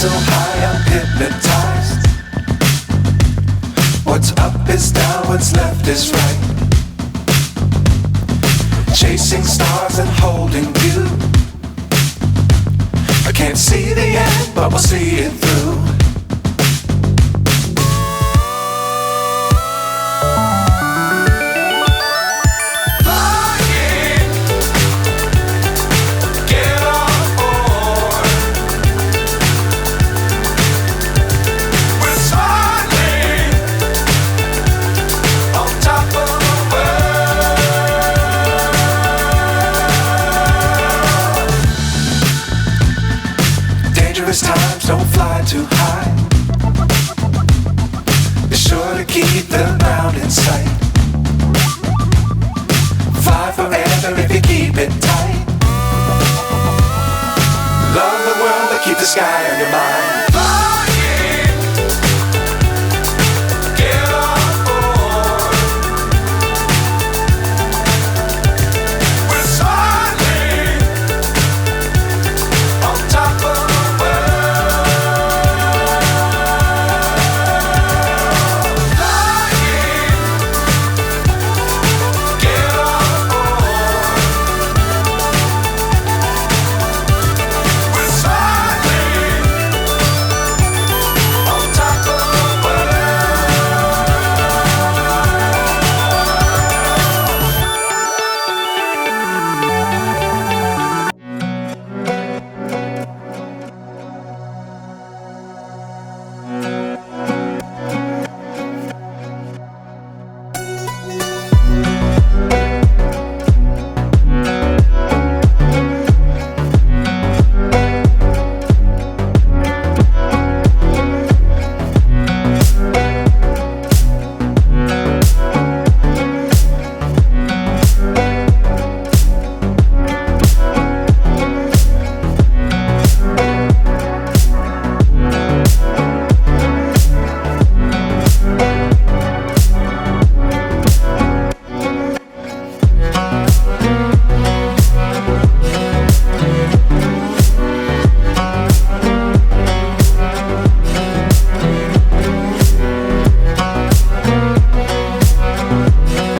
So high I'm hypnotized. What's up is down, what's left is right. Chasing stars and holding you. I can't see the end, but we'll see it through. Times don't fly too high. Be sure to keep the ground in sight. Fly forever if you keep it tight. Love the world but keep the sky on your mind.